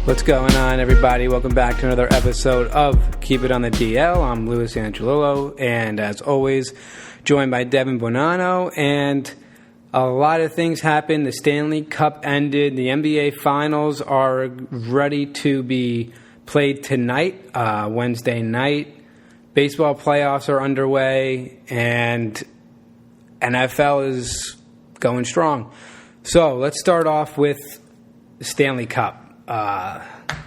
What's going on, everybody? Welcome back to another episode of Keep It on the DL. I'm Louis Angelillo, and as always, joined by Devin Bonanno. And a lot of things happened. The Stanley Cup ended. The NBA Finals are ready to be played tonight, Wednesday night. Baseball playoffs are underway, and NFL is going strong. So let's start off with the Stanley Cup.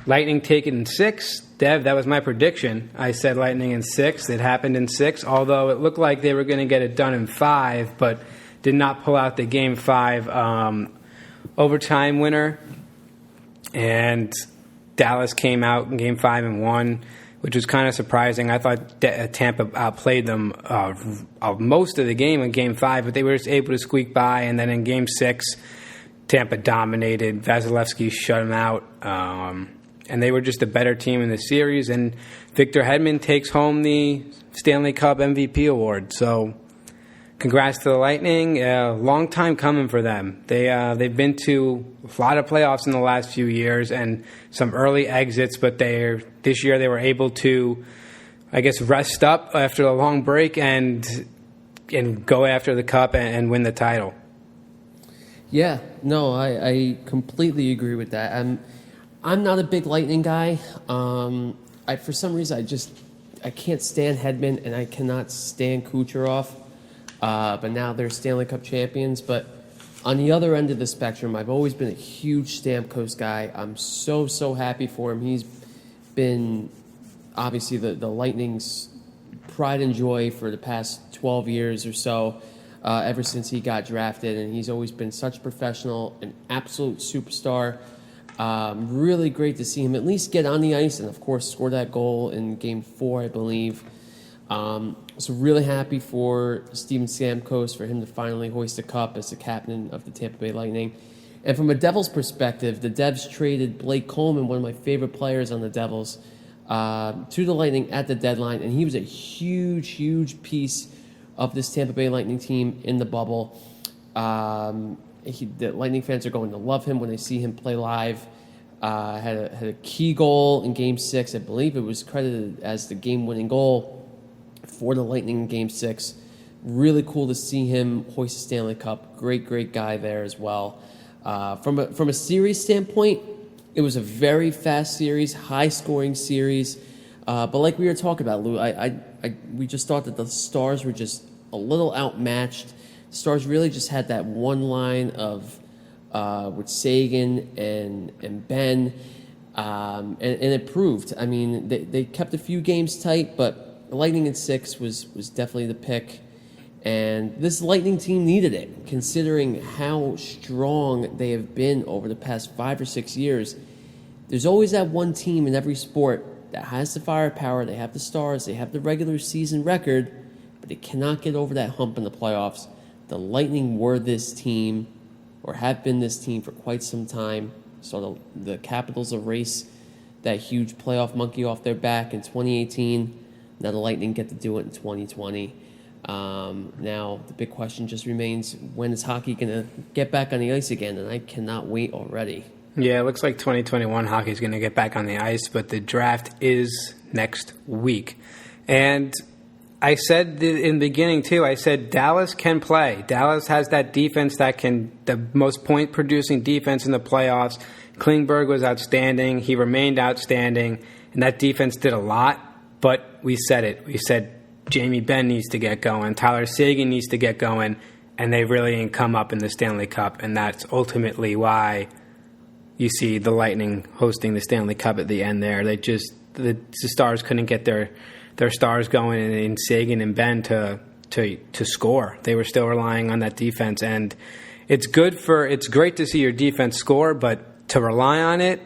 Lightning take it in 6. Dev, that was my prediction. I said Lightning in 6. It happened in 6, although it looked like they were going to get it done in 5, but did not pull out the Game 5 overtime winner. And Dallas came out in Game 5 and won, which was kind of surprising. I thought Tampa outplayed them most of the game in Game 5, but they were just able to squeak by. And then in Game 6, Tampa dominated. Vasilevsky shut him out. And they were just a better team in the series. And Victor Hedman takes home the Stanley Cup MVP award. So congrats to the Lightning. Long time coming for them. They've been to a lot of playoffs in the last few years and some early exits, but this year they were able to, I guess, rest up after a long break and go after the Cup and win the title. Yeah, no, I completely agree with that. I'm not a big Lightning guy. For some reason, I can't stand Hedman and I cannot stand Kucherov. But now they're Stanley Cup champions. But on the other end of the spectrum, I've always been a huge Stamkos guy. I'm so happy for him. He's been obviously the Lightning's pride and joy for the past 12 years or so. Ever since he got drafted, and he's always been such a professional, an absolute superstar. Really great to see him at least get on the ice and, of course, score that goal in Game 4, I believe. So really happy for Steven Stamkos, for him to finally hoist the cup as the captain of the Tampa Bay Lightning. And from a Devils perspective, the Devs traded Blake Coleman, one of my favorite players on the Devils, to the Lightning at the deadline, and he was a huge piece of this Tampa Bay Lightning team in the bubble. The Lightning fans are going to love him when they see him play live. Had a key goal in Game 6. I believe it was credited as the game-winning goal for the Lightning in Game 6. Really cool to see him hoist the Stanley Cup. Great guy there as well. From a series standpoint, it was a very fast series, high-scoring series. But like we were talking about, Lou, we just thought that the Stars were just a little outmatched. The Stars really just had that one line of with Sagan and Ben, and it proved. I mean, they kept a few games tight, but the Lightning in 6 was definitely the pick. And this Lightning team needed it, considering how strong they have been over the past 5 or 6 years. There's always that one team in every sport that has the firepower. They have the stars, they have the regular season record, but they cannot get over that hump in the playoffs. The Lightning were this team, or have been this team for quite some time. So the Capitals erase that huge playoff monkey off their back in 2018. Now the Lightning get to do it in 2020. Now the big question just remains, when is hockey going to get back on the ice again? And I cannot wait already. Yeah, it looks like 2021 hockey is going to get back on the ice, but the draft is next week. And I said in the beginning, too, I said Dallas can play. Dallas has that defense the most point-producing defense in the playoffs. Klingberg was outstanding. He remained outstanding. And that defense did a lot, but we said it. We said Jamie Benn needs to get going. Tyler Seguin needs to get going. And they really ain't come up in the Stanley Cup. And that's ultimately why you see the Lightning hosting the Stanley Cup at the end there. The Stars couldn't get their stars going in Sagan and Ben to score. They were still relying on that defense, and it's great to see your defense score, but to rely on it,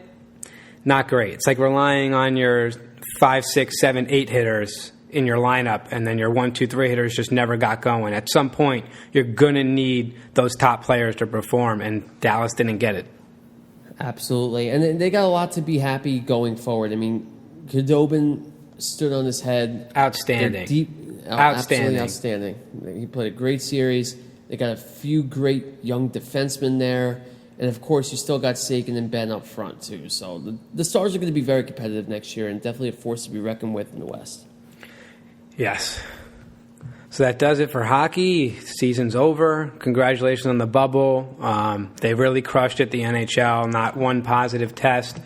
not great. It's like relying on your 5, 6, 7, 8 hitters in your lineup, and then your 1, 2, 3 hitters just never got going. At some point, you're gonna need those top players to perform, and Dallas didn't get it. Absolutely, and they got a lot to be happy going forward. I mean, Khudobin stood on his head. Outstanding. Absolutely outstanding. He played a great series. They got a few great young defensemen there. And, of course, you still got Sagan and Ben up front, too. So the Stars are going to be very competitive next year and definitely a force to be reckoned with in the West. Yes. So that does it for hockey. Season's over. Congratulations on the bubble. They really crushed it, the NHL. Not one positive test.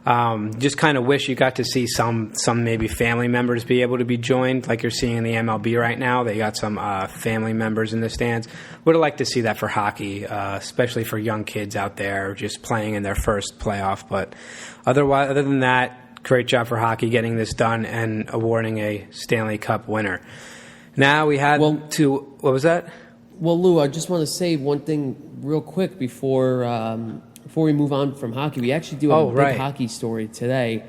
Just kind of wish you got to see some maybe family members be able to be joined, like you're seeing in the MLB right now. They got some family members in the stands. Would have liked to see that for hockey, especially for young kids out there just playing in their first playoff. But other than that, great job for hockey getting this done and awarding a Stanley Cup winner. Now we had what was that? Well, Lou, I just want to say one thing real quick before we move on from hockey. We actually do have a big hockey story today.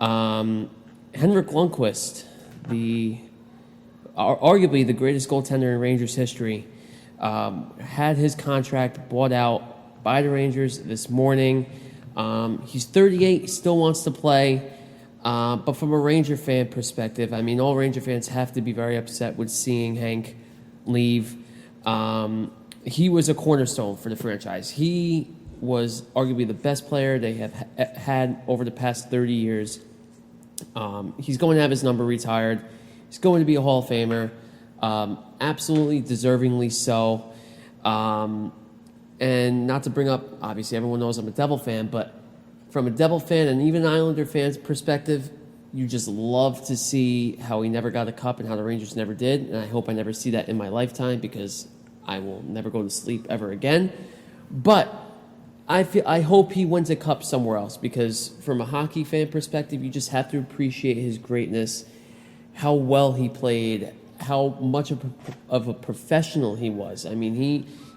Henrik Lundqvist, arguably the greatest goaltender in Rangers history, had his contract bought out by the Rangers this morning. He's 38, he still wants to play. But from a Ranger fan perspective, I mean, all Ranger fans have to be very upset with seeing Hank leave. He was a cornerstone for the franchise. He was arguably the best player they have had over the past 30 years. He's going to have his number retired. He's going to be a Hall of Famer, absolutely deservingly so. And not to bring up, obviously everyone knows I'm a Devil fan, but from a Devil fan and even Islander fan's perspective, you just love to see how he never got a cup and how the Rangers never did. And I hope I never see that in my lifetime because I will never go to sleep ever again. But I hope he wins a cup somewhere else because from a hockey fan perspective, you just have to appreciate his greatness, how well he played, how much of a professional he was. I mean,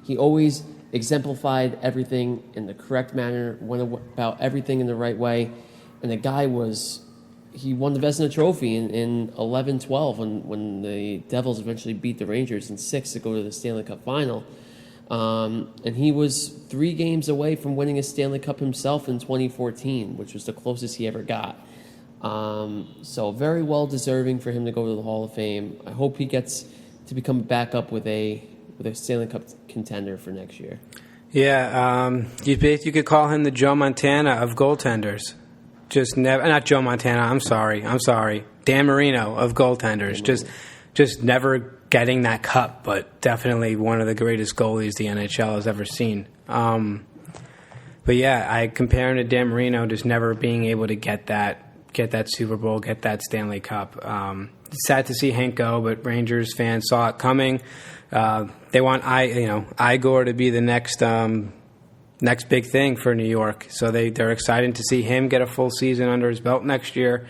he always exemplified everything in the correct manner, went about everything in the right way, and the guy he won the Vezina Trophy in 11-12 when the Devils eventually beat the Rangers in 6 to go to the Stanley Cup Final. And he was 3 games away from winning a Stanley Cup himself in 2014, which was the closest he ever got. So very well deserving for him to go to the Hall of Fame. I hope he gets to become a backup with a Stanley Cup contender for next year. Yeah, you could call him the Joe Montana of goaltenders. Not Joe Montana. I'm sorry. Dan Marino of goaltenders. Just never getting that cup, but definitely one of the greatest goalies the NHL has ever seen. But yeah, I compare him to Dan Marino, just never being able to get that Super Bowl, get that Stanley Cup. It's sad to see Hank go, but Rangers fans saw it coming. They want Igor to be the next big thing for New York. So they're excited to see him get a full season under his belt next year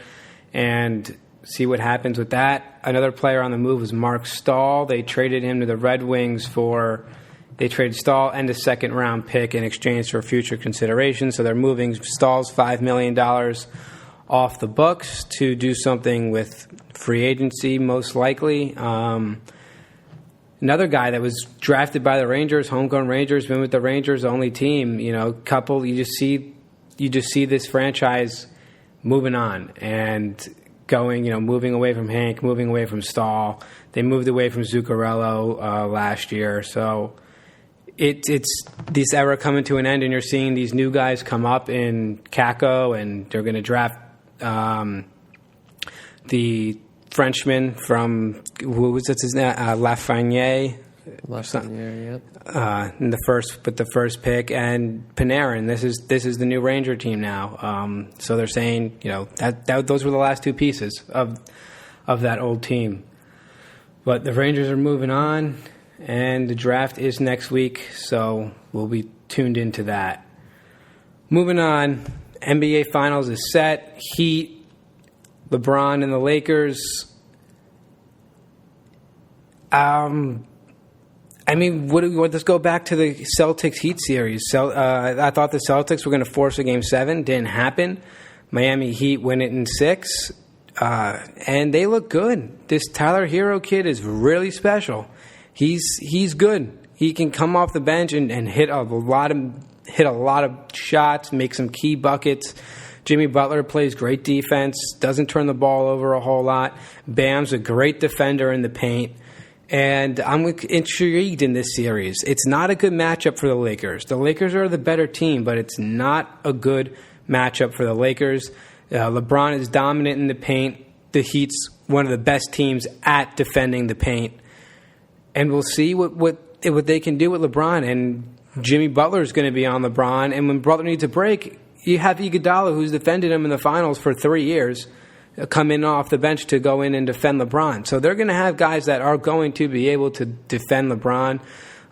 and see what happens with that. Another player on the move was Mark Stahl. They traded him to the Red Wings they traded Stahl and a second-round pick in exchange for future consideration. So they're moving Stahl's $5 million off the books to do something with free agency, most likely. Another guy that was drafted by the Rangers, homegrown Rangers, been with the Rangers, only team. You just see this franchise moving on and going. Moving away from Hank, moving away from Stahl. They moved away from Zuccarello last year, so it's this era coming to an end, and you're seeing these new guys come up in Kakko, and they're going to draft the Frenchman from his name? Lafreniere. Lafreniere, yep. In the first pick, and Panarin. This is the new Ranger team now. So they're saying that those were the last 2 pieces of that old team. But the Rangers are moving on, and the draft is next week, so we'll be tuned into that. Moving on, NBA Finals is set. Heat. LeBron and the Lakers. Let's go back to the Celtics-Heat series. I thought the Celtics were going to force a Game 7. Didn't happen. Miami Heat win it in 6. And they look good. This Tyler Hero kid is really special. He's good. He can come off the bench and hit a lot of shots, make some key buckets. Jimmy Butler plays great defense, doesn't turn the ball over a whole lot. Bam's a great defender in the paint. And I'm intrigued in this series. It's not a good matchup for the Lakers. The Lakers are the better team, but it's not a good matchup for the Lakers. LeBron is dominant in the paint. The Heat's one of the best teams at defending the paint. And we'll see what they can do with LeBron. And Jimmy Butler is going to be on LeBron. And when Butler needs a break, you have Iguodala, who's defended him in the finals for 3 years, come in off the bench to go in and defend LeBron. So they're going to have guys that are going to be able to defend LeBron.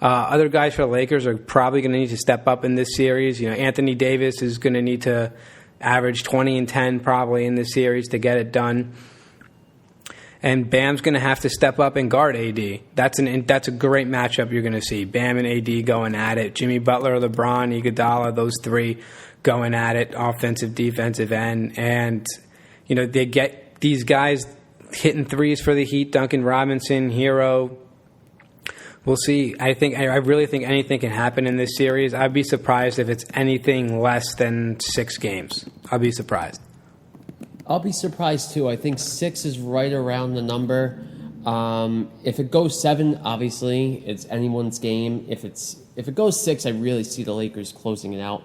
Other guys for the Lakers are probably going to need to step up in this series. Anthony Davis is going to need to average 20 and 10 probably in this series to get it done. And Bam's going to have to step up and guard AD. That's a great matchup you're going to see. Bam and AD going at it. Jimmy Butler, LeBron, Iguodala, those three going at it, offensive, defensive end. And they get these guys hitting threes for the Heat, Duncan Robinson, Hero. We'll see. I really think anything can happen in this series. I'd be surprised if it's anything less than 6 games. I'll be surprised. I'll be surprised too. I think 6 is right around the number. If it goes 7, obviously it's anyone's game. If it goes 6, I really see the Lakers closing it out.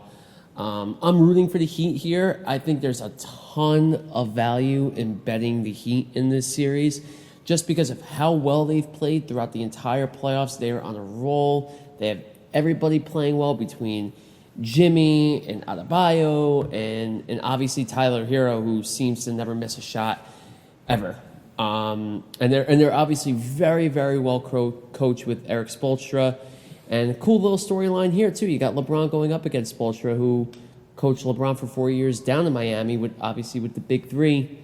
I'm rooting for the Heat here. I think there's a ton of value in betting the Heat in this series just because of how well they've played throughout the entire playoffs. They are on a roll. They have everybody playing well between Jimmy and Adebayo and obviously Tyler Hero, who seems to never miss a shot ever. And they're obviously very, very well coached with Eric Spoelstra. And a cool little storyline here, too. You got LeBron going up against Spoelstra, who coached LeBron for 4 years down in Miami, with the Big Three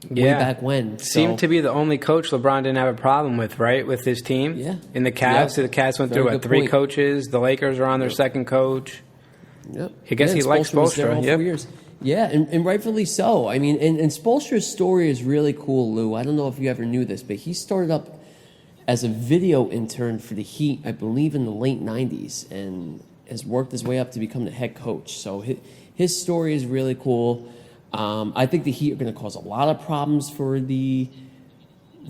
way back when. Seemed to be the only coach LeBron didn't have a problem with, right, with his team? Yeah. In the Cavs. Yep. So the Cavs went through, 3 coaches? The Lakers are on their second coach. Yep. I guess he likes was there Spoelstra. all 4 years. Yeah, and rightfully so. I mean, and Spoelstra's story is really cool, Lou. I don't know if you ever knew this, but he started up as a video intern for the Heat, I believe, in the late 90s, and has worked his way up to become the head coach. So his story is really cool. I think the Heat are going to cause a lot of problems for the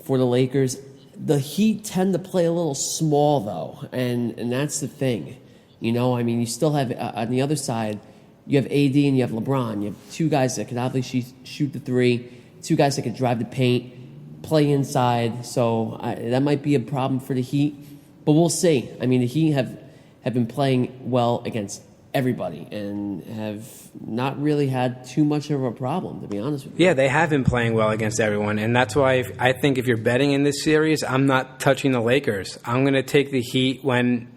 Lakers. The Heat tend to play a little small, though, and that's the thing. You still have, on the other side, you have AD and you have LeBron. You have 2 guys that can obviously shoot the 3, 2 guys that can drive the paint, play inside. So that might be a problem for the Heat. But we'll see. I mean, the Heat have been playing well against everybody and have not really had too much of a problem, to be honest with you. Yeah, they have been playing well against everyone. And that's why I think if you're betting in this series, I'm not touching the Lakers. I'm going to take the Heat when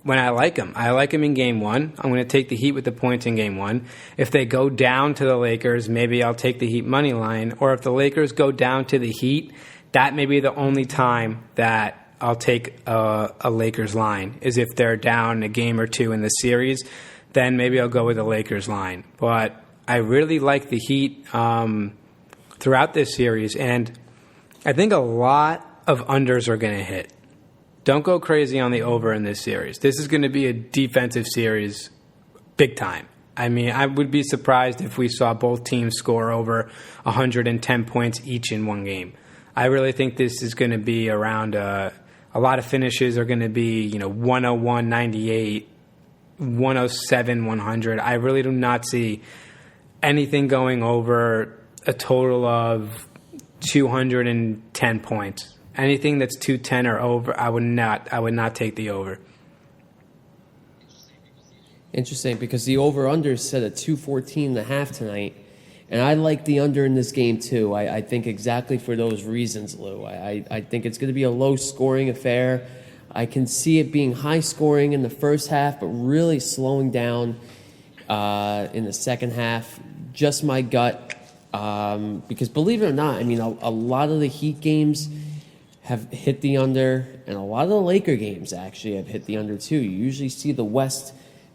I like them. I like them in Game 1. I'm going to take the Heat with the points in Game 1. If they go down to the Lakers, maybe I'll take the Heat money line. Or if the Lakers go down to the Heat, that may be the only time that I'll take a Lakers line, is if they're down a game or 2 in the series. Then maybe I'll go with the Lakers line. But I really like the Heat throughout this series. And I think a lot of unders are going to hit. Don't go crazy on the over in this series. This is going to be a defensive series big time. I mean, I would be surprised if we saw both teams score over 110 points each in one game. I really think this is going to be around a lot of finishes are going to be, 101, 98, 107, 100. I really do not see anything going over a total of 210 points. Anything that's 210 or over, I would not take the over. Interesting, because the over-under is set at 214.5 tonight, and I like the under in this game too. I think exactly for those reasons, Lou. I think it's going to be a low-scoring affair. I can see it being high-scoring in the first half, but really slowing down in the second half. Just my gut, because believe it or not, I mean, a lot of the Heat games have hit the under, and a lot of the Laker games actually have hit the under too. You usually see the West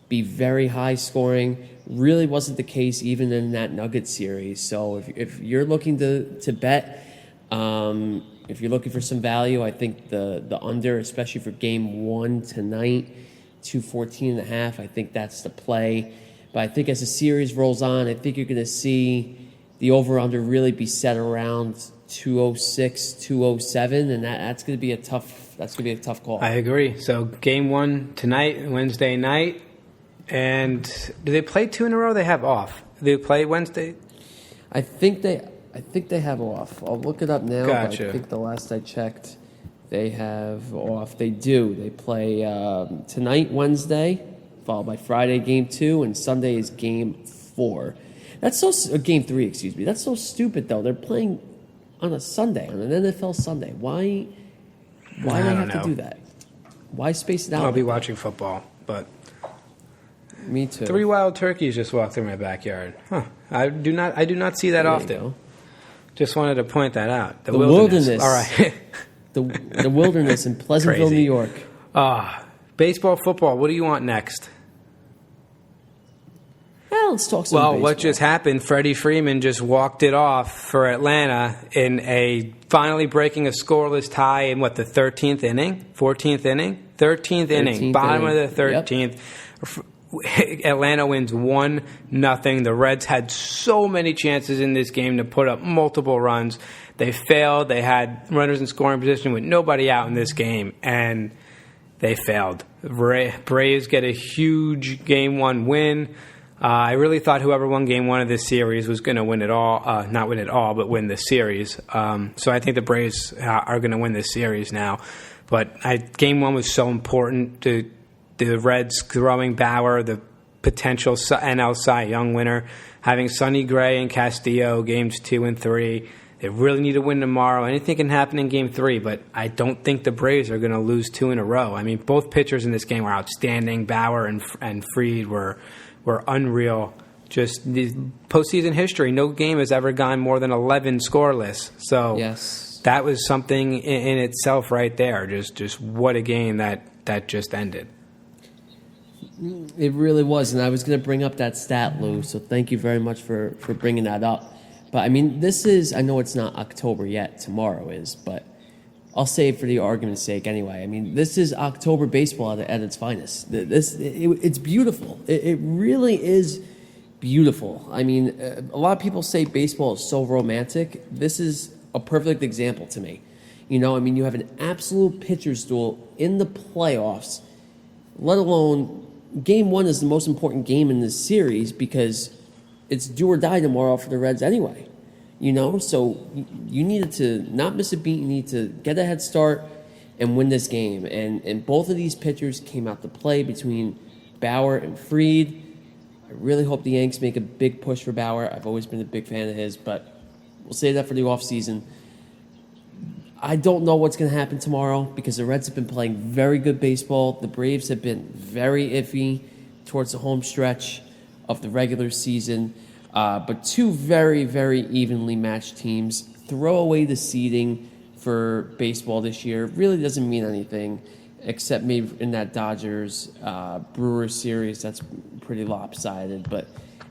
be very high scoring. Really wasn't the case even in that Nuggets series. So if you're looking to bet, if you're looking for some value, I think the under, especially for Game 1 tonight, 214.5, I think that's the play. But I think as the series rolls on, I think you're going to see the over-under really be set around 206, 207, and that's going to be a tough That's going to be a tough call. I agree. So game 1 tonight, Wednesday night. And do they play 2 in a row? They have off. Do they play Wednesday? I think they have off. I'll look it up now. Gotcha. But I think the last I checked, they have off. They do. They play tonight, Wednesday, followed by Friday, game 2, and Sunday is game 4. That's game 3. Excuse me. That's so stupid though. They're playing on a Sunday, on an NFL Sunday. Why do they have to do that? Why space it out? I'll be watching football, but me too. 3 wild turkeys just walked through my backyard. Huh. I do not see that There you often. go. Just wanted to point that out. The wilderness. All right. the wilderness in Pleasantville, Crazy. New York. Baseball, football. What do you want next? Well, let's talk some Well, baseball. what just happened, Freddie Freeman just walked it off for Atlanta in finally breaking a scoreless tie in, the 13th inning? 14th inning? 13th inning. 13th Bottom inning. of the 13th. Yep. Atlanta wins 1-0. The Reds had so many chances in this game to put up multiple runs. They failed. They had runners in scoring position with nobody out in this game, and they failed. Braves get a huge Game 1 win. I really thought whoever won Game 1 of this series was going to win it all. Not win it all, but win the series. So I think the Braves are going to win this series now. But Game 1 was so important to the Reds throwing Bauer, the potential NL Cy Young winner, having Sonny Gray and Castillo Games 2 and 3. They really need to win tomorrow. Anything can happen in Game 3, but I don't think the Braves are going to lose 2 in a row. I mean, both pitchers in this game were outstanding. Bauer and Fried were unreal. Just the postseason history, no game has ever gone more than 11 scoreless. So yes, that was something in itself right there. Just what a game that just ended. it really was. And I was going to bring up that stat, Lou, so thank you very much for bringing that up. But, I mean, I know it's not October yet. Tomorrow is, but I'll say it for the argument's sake anyway. I mean, this is October baseball at its finest. It's beautiful. It really is beautiful. I mean, a lot of people say baseball is so romantic. This is a perfect example to me. You know, I mean, you have an absolute pitcher's duel in the playoffs, let alone Game 1 is the most important game in this series because it's do or die tomorrow for the Reds anyway. You know, so you needed to not miss a beat. You need to get a head start and win this game. And both of these pitchers came out to play between Bauer and Fried. I really hope the Yanks make a big push for Bauer. I've always been a big fan of his, but we'll save that for the offseason. I don't know what's going to happen tomorrow because the Reds have been playing very good baseball. The Braves have been very iffy towards the home stretch of the regular season. But 2 very, very evenly matched teams. Throw away the seeding for baseball this year. It really doesn't mean anything, except maybe in that Dodgers Brewers series. That's pretty lopsided. But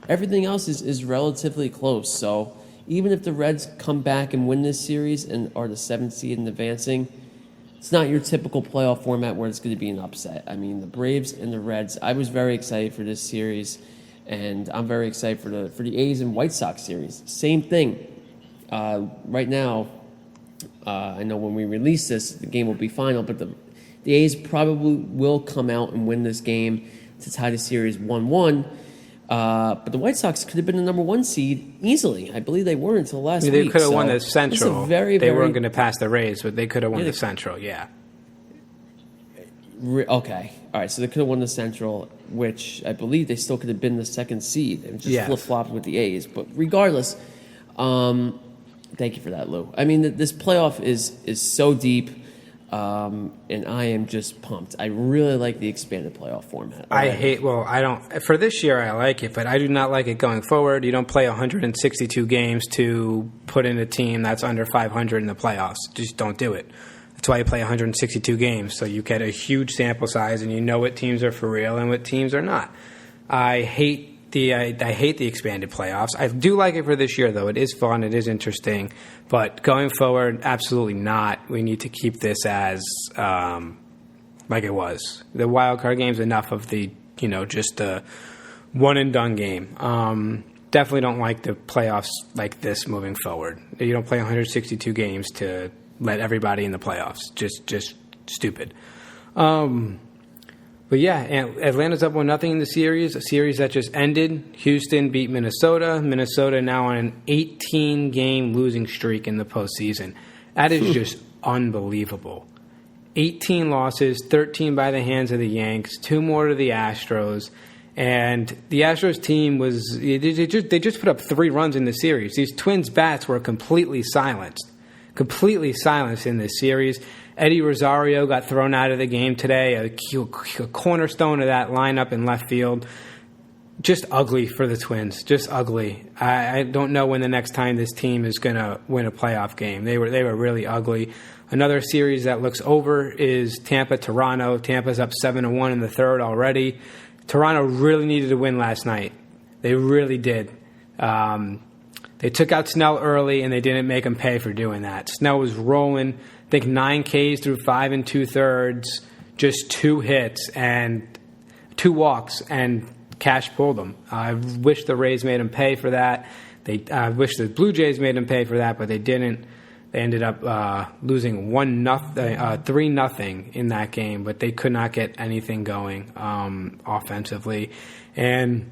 everything else is relatively close. So even if the Reds come back and win this series and are the 7th seed and advancing, it's not your typical playoff format where it's going to be an upset. I mean, the Braves and the Reds, I was very excited for this series. And I'm very excited for the A's and White Sox series. Same thing. Right now, I know when we release this, the game will be final, but the A's probably will come out and win this game to tie the series 1-1. But the White Sox could have been the number 1 seed easily. I believe they were until last week. They could have won the It's Central. a very, they very, weren't going to pass the Rays, but they could have won the Central, yeah. Okay. All right, so they could have won the Central, which I believe they still could have been the 2nd seed and just flip-flopped with the A's. But regardless, thank you for that, Lou. I mean, this playoff is so deep, and I am just pumped. I really like the expanded playoff format. I don't, for this year I like it, but I do not like it going forward. You don't play 162 games to put in a team that's under 500 in the playoffs. Just don't do it. That's why you play 162 games, so you get a huge sample size and you know what teams are for real and what teams are not. I hate the expanded playoffs. I do like it for this year, though. It is fun. It is interesting. But going forward, absolutely not. We need to keep this as like it was. The wild card game's enough of the, just the one-and-done game. Definitely don't like the playoffs like this moving forward. You don't play 162 games to let everybody in the playoffs. Just stupid. But yeah, Atlanta's up 1-0 in the series, a series that just ended. Houston beat Minnesota. Minnesota now on an 18-game losing streak in the postseason. That is just unbelievable. 18 losses, 13 by the hands of the Yanks, 2 more to the Astros. And the Astros team they just put up 3 runs in the series. These Twins bats were completely silenced in this series. Eddie Rosario got thrown out of the game today, a cornerstone of that lineup in left field. Just ugly for the Twins, just ugly. I don't know when the next time this team is going to win a playoff game. They were really ugly. Another series that looks over is Tampa-Toronto. Tampa's up 7-1 in the third already. Toronto really needed to win last night. They really did. They took out Snell early, and they didn't make him pay for doing that. Snell was rolling, I think 9 Ks through 5 2/3, just 2 hits and 2 walks, and Cash pulled him. I wish the Rays made him pay for that. I wish the Blue Jays made him pay for that, but they didn't. They ended up losing 3-0 in that game, but they could not get anything going offensively. And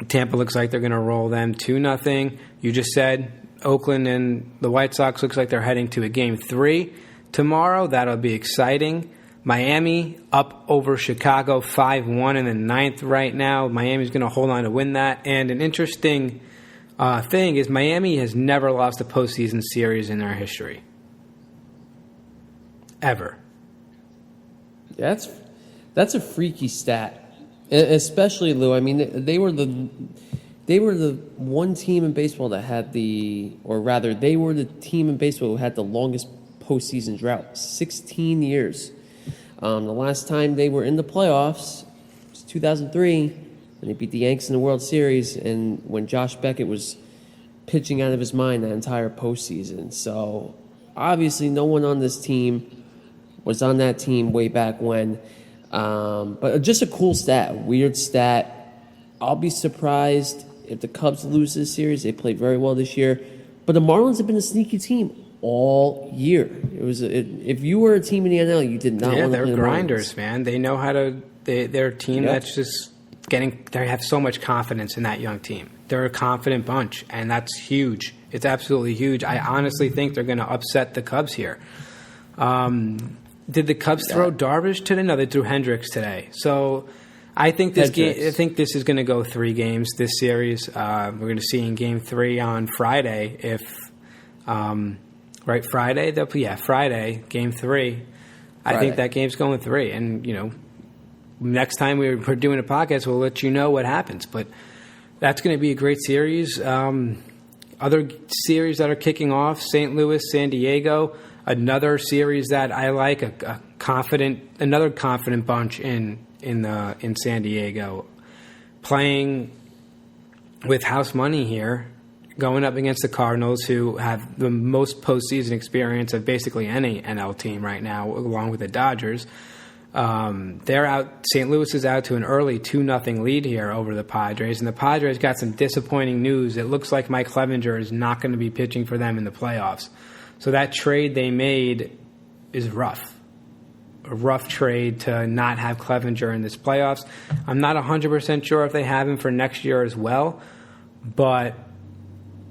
Tampa looks like they're going to roll them 2-0. You just said Oakland and the White Sox looks like they're heading to a Game 3 tomorrow. That'll be exciting. Miami up over Chicago 5-1 in the 9th right now. Miami's going to hold on to win that. And an interesting thing is Miami has never lost a postseason series in their history. Ever. Yeah, that's a freaky stat. Especially, Lou, I mean, they were the one team in baseball that had they were the team in baseball who had the longest postseason drought, 16 years. The last time they were in the playoffs was 2003, and they beat the Yanks in the World Series, and when Josh Beckett was pitching out of his mind that entire postseason. So, obviously, no one on this team was on that team way back when. But just a cool stat, weird stat. I'll be surprised if the Cubs lose this series. They played very well this year. But the Marlins have been a sneaky team all year. If you were a team in the NL, you did not want to play the they're grinders, Marlins. man. They know how to. They're a team that's just getting. They have so much confidence in that young team. They're a confident bunch, and that's huge. It's absolutely huge. I honestly think they're going to upset the Cubs here. Did the Cubs throw Darvish today? No, they threw Hendricks today. So I think this is going to go 3 games. This series, we're going to see in Game 3 on Friday. Friday. Friday, Game 3. I think that game's going 3. And next time we're doing a podcast, we'll let you know what happens. But that's going to be a great series. Other series that are kicking off: St. Louis, San Diego. Another series that I like, another confident bunch in San Diego, playing with house money here, going up against the Cardinals, who have the most postseason experience of basically any NL team right now, along with the Dodgers. They're out. St. Louis is out to an early 2-0 lead here over the Padres, and the Padres got some disappointing news. It looks like Mike Clevinger is not going to be pitching for them in the playoffs. So that trade they made is rough. A rough trade to not have Clevinger in this playoffs. I'm not 100% sure if they have him for next year as well, but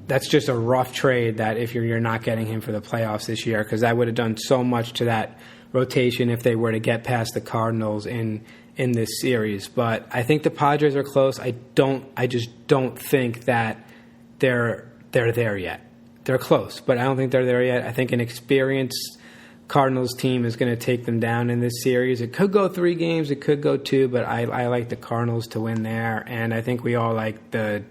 that's just a rough trade that if you're not getting him for the playoffs this year, because that would have done so much to that rotation if they were to get past the Cardinals in this series. But I think the Padres are close. I just don't think that they're there yet. They're close, but I don't think they're there yet. I think an experienced Cardinals team is going to take them down in this series. It could go 3 games, it could go 2, but I like the Cardinals to win there, and I think we all like the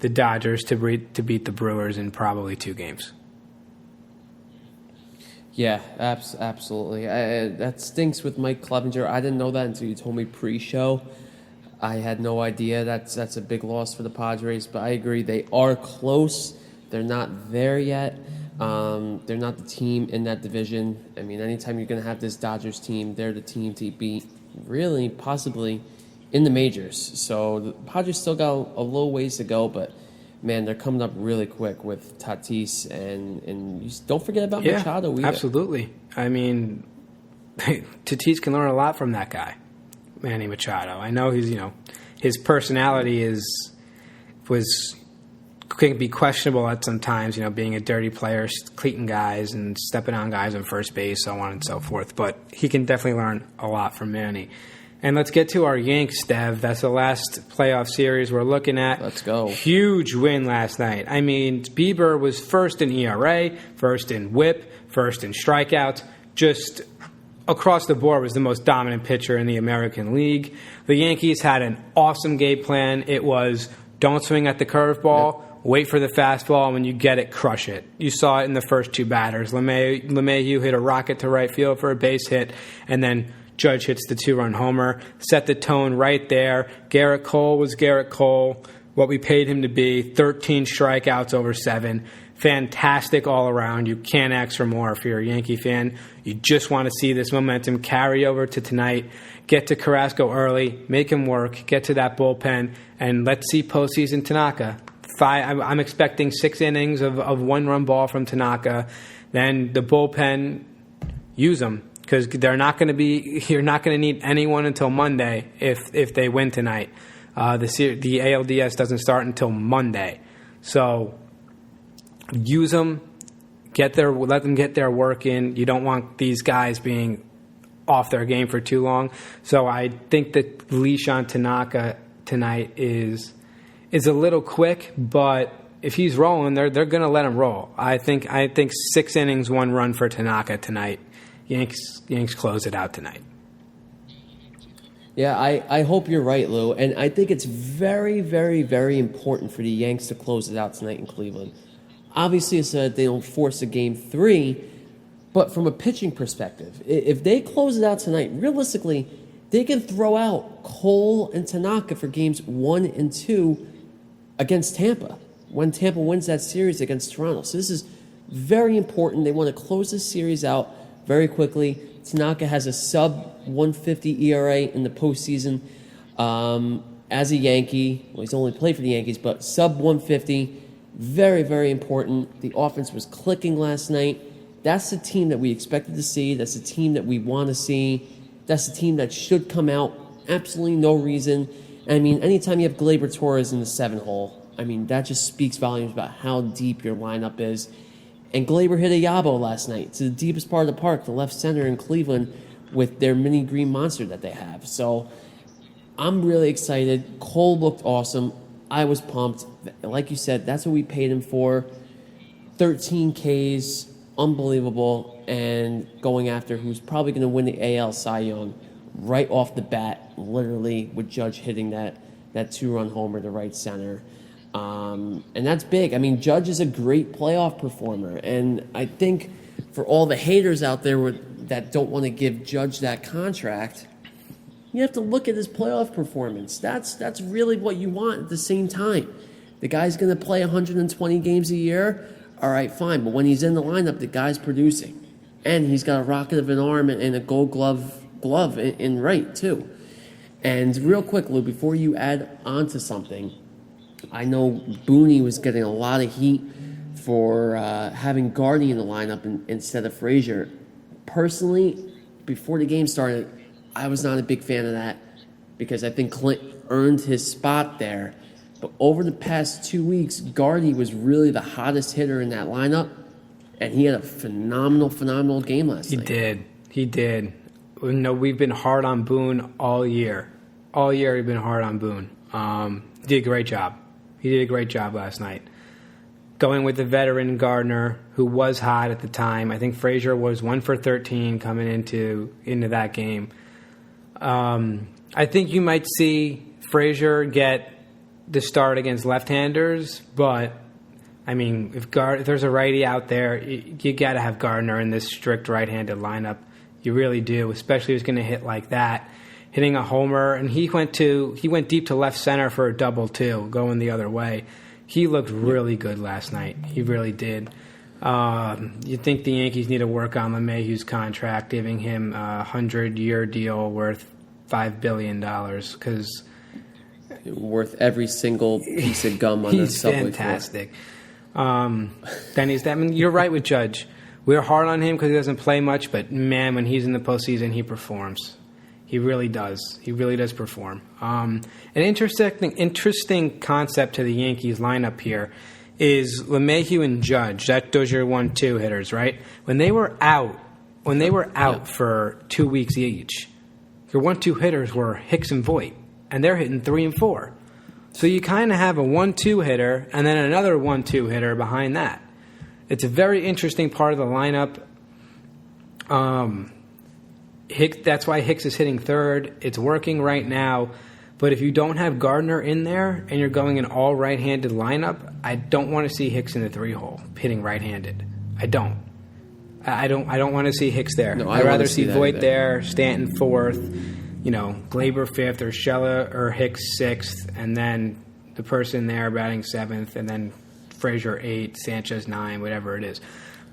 Dodgers to beat the Brewers in probably 2 games. Yeah, absolutely. That stinks with Mike Clevinger. I didn't know that until you told me pre-show. I had no idea. That's a big loss for the Padres, but I agree. They are close. They're not there yet. They're not the team in that division. I mean, anytime you're going to have this Dodgers team, they're the team to beat, really, possibly, in the majors. So the Padres still got a little ways to go, but, man, they're coming up really quick with Tatis, and you don't forget about Machado either. Absolutely. I mean, Tatis can learn a lot from that guy, Manny Machado. I know his personality can be questionable at some times, being a dirty player, cleating guys and stepping on guys on first base, so on and so forth. But he can definitely learn a lot from Manny. And let's get to our Yanks, Dev. That's the last playoff series we're looking at. Let's go. Huge win last night. I mean, Bieber was first in ERA, first in WHIP, first in strikeouts. Just across the board was the most dominant pitcher in the American League. The Yankees had an awesome game plan. It was don't swing at the curveball. Yep. Wait for the fastball, and when you get it, crush it. You saw it in the first two batters. LeMahieu hit a rocket to right field for a base hit, and then Judge hits the 2-run homer. Set the tone right there. Garrett Cole was Garrett Cole, what we paid him to be. 13 strikeouts over 7. Fantastic all around. You can't ask for more if you're a Yankee fan. You just want to see this momentum carry over to tonight. Get to Carrasco early, make him work, get to that bullpen, and let's see postseason Tanaka. I'm expecting 6 innings of 1-run ball from Tanaka. Then the bullpen, use them because you're not going to need anyone until Monday if they win tonight. The ALDS doesn't start until Monday, so use them. Let them get their work in. You don't want these guys being off their game for too long. So I think that leash on Tanaka tonight is a little quick, but if he's rolling, they're going to let him roll. I think 6 innings, 1 run for Tanaka tonight. Yanks close it out tonight. Yeah, I hope you're right, Lou. And I think it's very, very, very important for the Yanks to close it out tonight in Cleveland. Obviously, it's that they don't force a Game 3, but from a pitching perspective, if they close it out tonight, realistically, they can throw out Cole and Tanaka for Games 1 and 2 against Tampa when Tampa wins that series against Toronto. So this is very important. They want to close this series out very quickly. Tanaka has a sub-150 ERA in the postseason as a Yankee. Well, he's only played for the Yankees, but sub-150, very, very important. The offense was clicking last night. That's the team that we expected to see. That's the team that we want to see. That's the team that should come out. Absolutely no reason. I mean, anytime you have Gleyber Torres in the 7-hole, I mean, that just speaks volumes about how deep your lineup is. And Gleyber hit a Yabo last night to the deepest part of the park, the left center in Cleveland, with their mini green monster that they have. So I'm really excited. Cole looked awesome. I was pumped. Like you said, that's what we paid him for. 13 Ks, unbelievable, and going after who's probably going to win the AL Cy Young right off the bat, literally, with Judge hitting that 2-run homer to right center. And that's big. I mean, Judge is a great playoff performer, and I think for all the haters out there that don't want to give Judge that contract, you have to look at his playoff performance. That's really what you want at the same time. The guy's going to play 120 games a year. All right, fine. But when he's in the lineup, the guy's producing. And he's got a rocket of an arm and a gold glove in right, too. And real quick, Lou, before you add on to something, I know Booney was getting a lot of heat for having Gardy in the lineup instead of Frazier. Personally, before the game started, I was not a big fan of that because I think Clint earned his spot there. But over the past 2 weeks, Gardy was really the hottest hitter in that lineup, and he had a phenomenal game last night. He did. You know, we've been hard on Boone all year. All year we've been hard on Boone. He did a great job. He did a great job last night. Going with the veteran Gardner, who was hot at the time. I think Frazier was 1 for 13 coming into that game. I think you might see Frazier get the start against left-handers, but I mean, if there's a righty out there, you got to have Gardner in this strict right-handed lineup. You really do, especially if he's going to hit like that, hitting a homer. And he went deep to left center for a double too, going the other way. He looked really good last night. He really did. You think the Yankees need to work on LeMahieu's contract, giving him a 100-year deal worth $5 billion because worth every single piece of gum on the subway. He's fantastic. You're right with Judge. we're hard on him because he doesn't play much, but man, when he's in the postseason, he performs. He really does. He really does perform. An interesting concept to the Yankees lineup here is LeMahieu and Judge. Those are your 1-2 hitters, right? When they were out for 2 weeks each, your 1-2 hitters were Hicks and Voit, and they're hitting 3 and 4. So you kind of have a 1-2 hitter and then another 1-2 hitter behind that. It's a very interesting part of the lineup. That's why Hicks is hitting third. It's working right now. But if you don't have Gardner in there and you're going an all right-handed lineup, I don't want to see Hicks in the 3-hole hitting right-handed. I don't want to see Hicks there. No, I'd rather see that Voit either. there, Stanton fourth, Glaber fifth, or Urshela or Hicks sixth, and then the person there batting seventh, and then Frazier 8, Sanchez 9, whatever it is.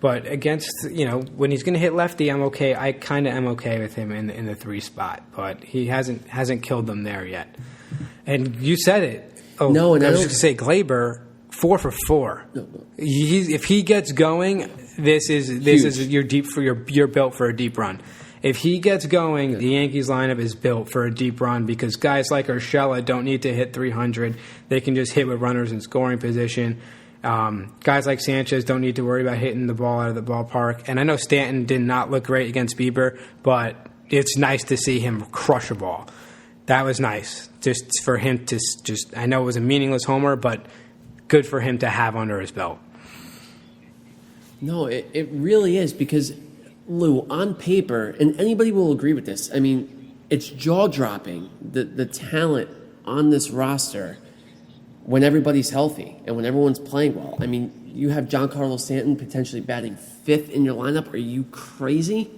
But against, when he's going to hit lefty, I'm okay. I kind of am okay with him in the 3 spot, but he hasn't killed them there yet. And you said it. Oh, No, and I was I just going to say Glaber 4 for 4. No. If he gets going, this is you're built for a deep run. If he gets going, the Yankees lineup is built for a deep run because guys like Urshela don't need to hit 300. They can just hit with runners in scoring position. Guys like Sanchez don't need to worry about hitting the ball out of the ballpark. And I know Stanton did not look great against Bieber, but it's nice to see him crush a ball. That was nice. Just for him to I know it was a meaningless homer, but good for him to have under his belt. No, it really is because, Lou, on paper, and anybody will agree with this, I mean, it's jaw-dropping, the talent on this roster when everybody's healthy and when everyone's playing well. I mean, you have Giancarlo Stanton potentially batting 5th in your lineup. Are you crazy?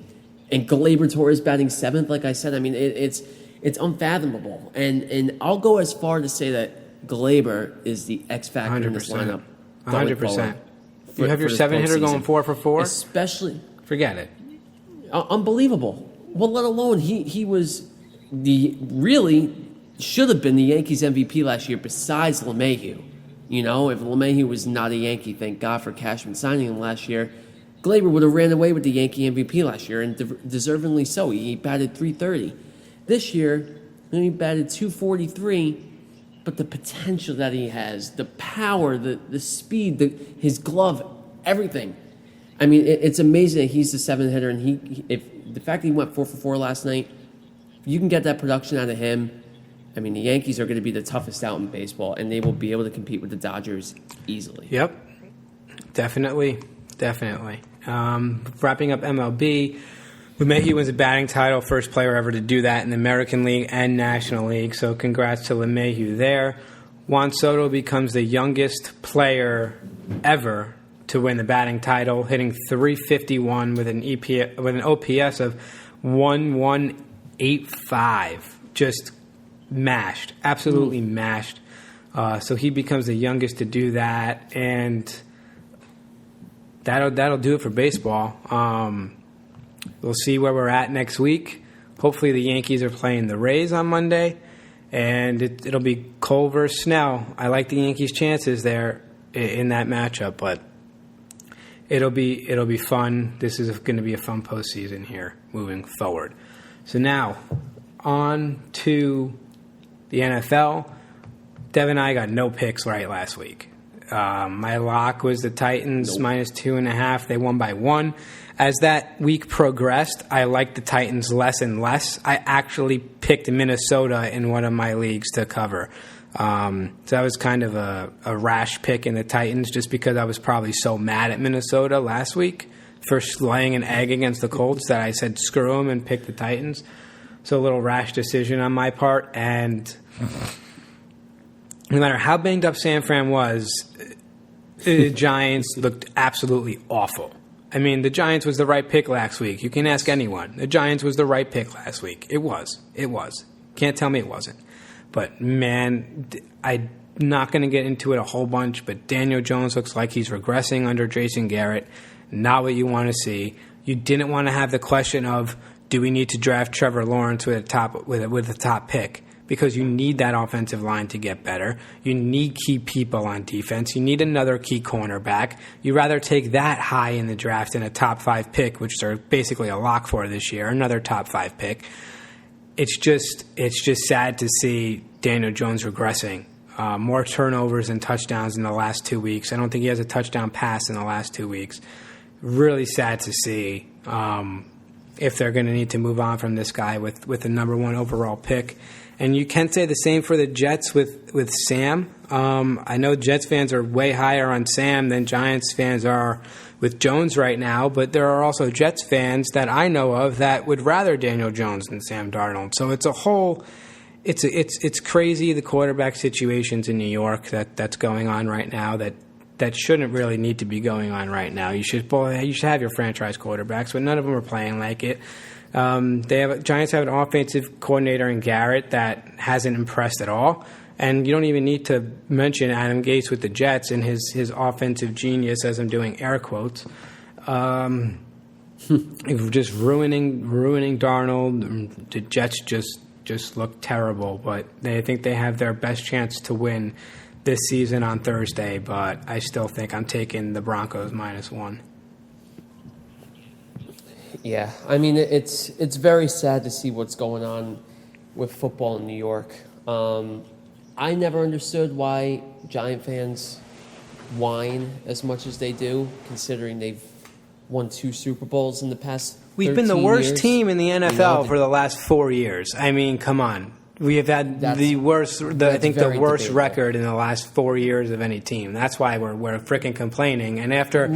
And Gleyber Torres batting 7th, like I said. I mean, it's unfathomable. And I'll go as far to say that Gleyber is the X factor in this lineup. 100%. You have your 7-hitter going 4 for 4? Especially. Forget it. Unbelievable. Well, let alone he was really should have been the Yankees MVP last year besides LeMahieu. If LeMahieu was not a Yankee, thank God for Cashman signing him last year, Gleyber would have ran away with the Yankee MVP last year, and deservingly so. He batted .330. This year, he batted .243, but the potential that he has, the power, the speed, his glove, everything. I mean, it's amazing that he's the 7th hitter, and if the fact that he went 4 for 4 last night, if you can get that production out of him, I mean, the Yankees are going to be the toughest out in baseball, and they will be able to compete with the Dodgers easily. Yep, definitely. Wrapping up MLB, LeMahieu wins a batting title, first player ever to do that in the American League and National League, so congrats to LeMahieu there. Juan Soto becomes the youngest player ever to win the batting title, hitting .351 with an OPS of 1185. Just mashed, absolutely mashed. So he becomes the youngest to do that, and that'll do it for baseball. We'll see where we're at next week. Hopefully the Yankees are playing the Rays on Monday, and it'll be Cole versus Snell. I like the Yankees' chances there in that matchup, but it'll be fun. This is going to be a fun postseason here moving forward. So now on to the NFL. Devin and I got no picks right last week. My lock was the Titans minus 2.5. They won by 1. As that week progressed, I liked the Titans less and less. I actually picked Minnesota in one of my leagues to cover. So that was kind of a rash pick in the Titans just because I was probably so mad at Minnesota last week for laying an egg against the Colts that I said screw them and picked the Titans. So a little rash decision on my part, and no matter how banged up San Fran was, the Giants looked absolutely awful. I mean, the Giants was the right pick last week. You can ask anyone. The Giants was the right pick last week. It was. Can't tell me it wasn't. But, man, I'm not going to get into it a whole bunch, but Daniel Jones looks like he's regressing under Jason Garrett. Not what you want to see. You didn't want to have the question of, do we need to draft Trevor Lawrence with a top pick? because you need that offensive line to get better. You need key people on defense. You need another key cornerback. You'd rather take that high in the draft than a top 5 pick, which they're basically a lock for this year, another top 5 pick. It's just sad to see Daniel Jones regressing. More turnovers and touchdowns in the last 2 weeks. I don't think he has a touchdown pass in the last 2 weeks. Really sad to see if they're going to need to move on from this guy with the number 1 overall pick. And you can say the same for the Jets with Sam. I know Jets fans are way higher on Sam than Giants fans are with Jones right now, but there are also Jets fans that I know of that would rather Daniel Jones than Sam Darnold. So it's a whole... It's crazy, the quarterback situations in New York that's going on right now that shouldn't really need to be going on right now. You should have your franchise quarterbacks, but none of them are playing like it. Giants have an offensive coordinator in Garrett that hasn't impressed at all, and you don't even need to mention Adam Gase with the Jets and his offensive genius, as I'm doing air quotes. Just ruining Darnold. The Jets just look terrible, but I think they have their best chance to win this season on Thursday, but I still think I'm taking the Broncos -1. Yeah, I mean, it's very sad to see what's going on with football in New York. I never understood why Giant fans whine as much as they do, considering they've won 2 Super Bowls in the past. We've been the worst years. team in the NFL for the last 4 years. I mean, come on. We have had the worst record in the last 4 years of any team. That's why we're freaking complaining. And after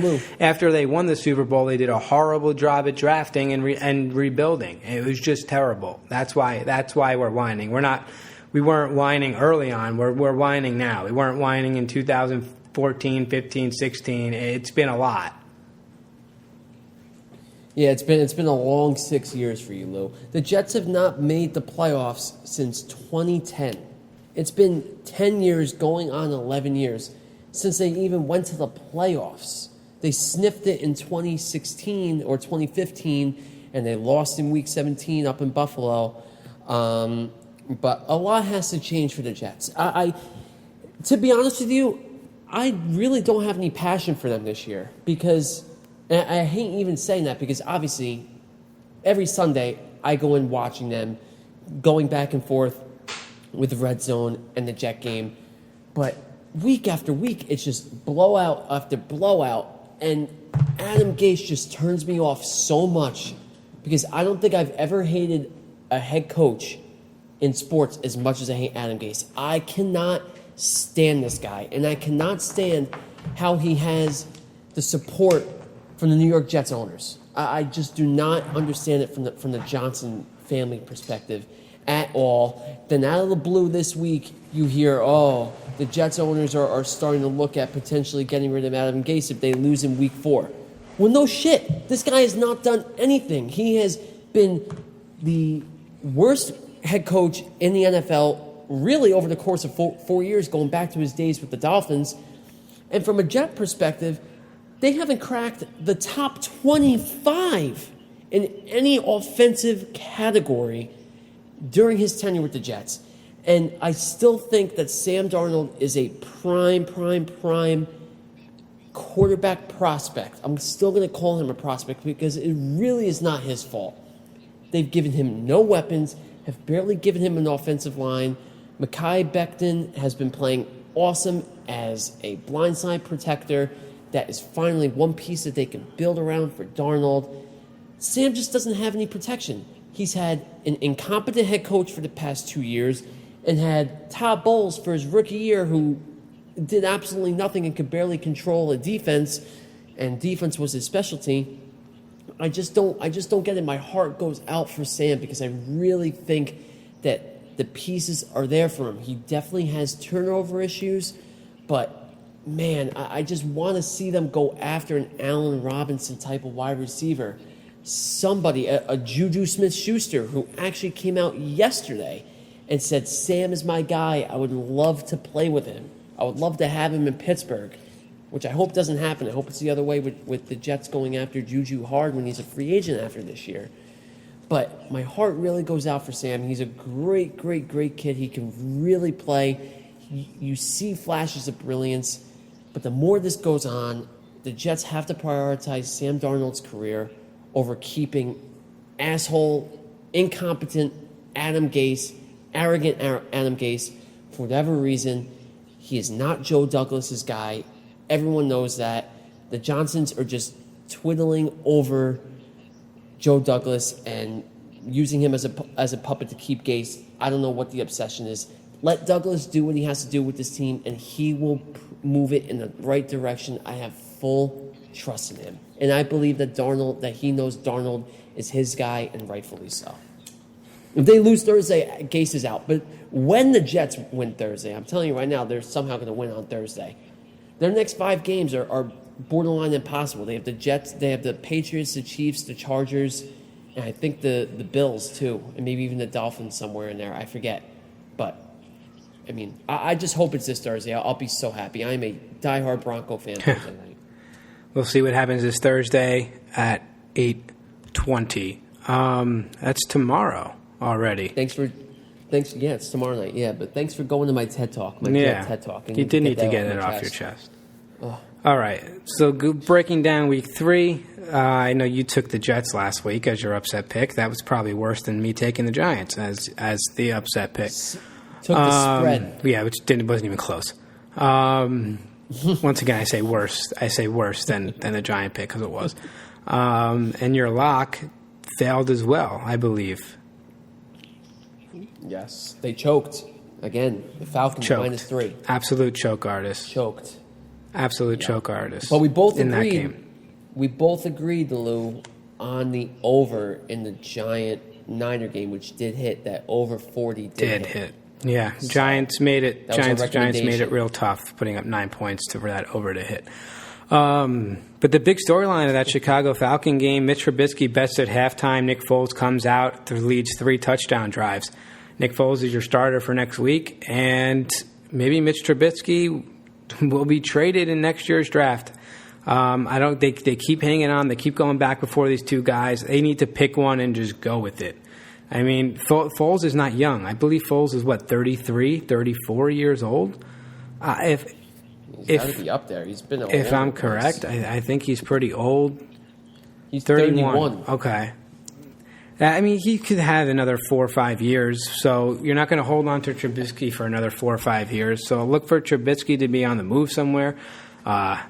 they won the Super Bowl, they did a horrible job at drafting and rebuilding. It was just terrible. That's why we're whining. We weren't whining early on. We're whining now. We weren't whining in 2014, 15, 16. It's been a lot. Yeah, it's been a long 6 years for you, Lou. The Jets have not made the playoffs since 2010. It's been 10 years, going on 11 years, since they even went to the playoffs. They sniffed it in 2016 or 2015, and they lost in Week 17 up in Buffalo. But a lot has to change for the Jets. To be honest with you, I really don't have any passion for them this year because... And I hate even saying that because obviously every Sunday I go in watching them, going back and forth with the Red Zone and the Jet game. But week after week, it's just blowout after blowout. And Adam Gase just turns me off so much because I don't think I've ever hated a head coach in sports as much as I hate Adam Gase. I cannot stand this guy. And I cannot stand how he has the support from the New York Jets owners. I just do not understand it from the Johnson family perspective at all. Then out of the blue this week, you hear, the Jets owners are starting to look at potentially getting rid of Adam Gase if they lose in Week 4. Well, no shit. This guy has not done anything. He has been the worst head coach in the NFL really over the course of 4 years, going back to his days with the Dolphins. And from a Jet perspective, they haven't cracked the top 25 in any offensive category during his tenure with the Jets. And I still think that Sam Darnold is a prime quarterback prospect. I'm still going to call him a prospect because it really is not his fault. They've given him no weapons, have barely given him an offensive line. Mekhi Becton has been playing awesome as a blindside protector. That is finally one piece that they can build around for Darnold. Sam just doesn't have any protection. He's had an incompetent head coach for the past 2 years and had Todd Bowles for his rookie year who did absolutely nothing and could barely control a defense, and defense was his specialty. I just don't get it. My heart goes out for Sam because I really think that the pieces are there for him. He definitely has turnover issues, but man, I just want to see them go after an Allen Robinson type of wide receiver. Somebody, a Juju Smith-Schuster, who actually came out yesterday and said, Sam is my guy. I would love to play with him. I would love to have him in Pittsburgh, which I hope doesn't happen. I hope it's the other way with the Jets going after Juju hard when he's a free agent after this year. But my heart really goes out for Sam. He's a great, great, great kid. He can really play. You see flashes of brilliance. But the more this goes on, the Jets have to prioritize Sam Darnold's career over keeping asshole, incompetent Adam Gase, arrogant Adam Gase. For whatever reason, he is not Joe Douglas's guy. Everyone knows that. The Johnsons are just twiddling over Joe Douglas and using him as a puppet to keep Gase. I don't know what the obsession is. Let Douglas do what he has to do with this team, and he will move it in the right direction. I have full trust in him. And I believe that he knows Darnold is his guy, and rightfully so. If they lose Thursday, Gase is out. But when the Jets win Thursday, I'm telling you right now, they're somehow going to win on Thursday. Their next 5 games are borderline impossible. They have the Jets, they have the Patriots, the Chiefs, the Chargers, and I think the Bills too, and maybe even the Dolphins somewhere in there. I forget. But, I mean, I just hope it's this Thursday. I'll be so happy. I'm a diehard Bronco fan Thursday night. We'll see what happens this Thursday at 8:20. That's tomorrow already. Yeah, it's tomorrow night. Yeah, but thanks for going to my TED Talk. TED Talk. You did need to get it off your chest. All right. So breaking down week 3, I know you took the Jets last week as your upset pick. That was probably worse than me taking the Giants as the upset pick. Took the spread. Yeah, which wasn't even close. Once again, I say worse. I say worse than the Giant pick because it was. And your lock failed as well, I believe. Yes. They choked. Again, the Falcons -3. Absolute choke artist. Choked. Absolute choke artist. But we both in agreed. That game. We both agreed, Lou, on the over in the Giant Niner game, which did hit. That over 40 did hit. Yeah, so Giants made it. Giants made it real tough, putting up 9 points for that over to hit. But the big storyline of that Chicago Falcon game: Mitch Trubisky bets at halftime. Nick Foles comes out, leads 3 touchdown drives. Nick Foles is your starter for next week, and maybe Mitch Trubisky will be traded in next year's draft. They keep hanging on. They keep going back before these 2 guys. They need to pick one and just go with it. I mean, Foles is not young. I believe Foles is 33, 34 years old. He's got to be up there. He's been. If I'm correct, I think he's pretty old. He's 31. Okay. I mean, he could have another 4 or 5 years, so you're not going to hold on to Trubisky for another 4 or 5 years. So look for Trubisky to be on the move somewhere.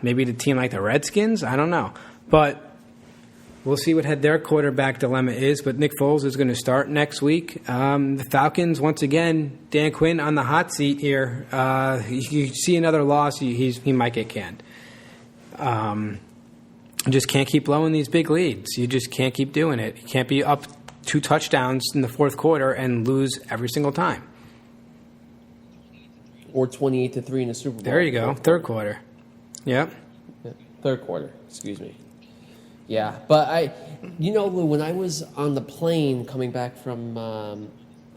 Maybe the team like the Redskins. I don't know. But we'll see what their quarterback dilemma is. But Nick Foles is going to start next week. The Falcons, once again, Dan Quinn on the hot seat here. You see another loss, he might get canned. Just can't keep blowing these big leads. You just can't keep doing it. You can't be up 2 touchdowns in the 4th quarter and lose every single time. Or 28-3 in the Super Bowl. There you go. 3rd quarter. Yep. Yeah, 3rd quarter. Excuse me. Yeah, but Lou, when I was on the plane coming back from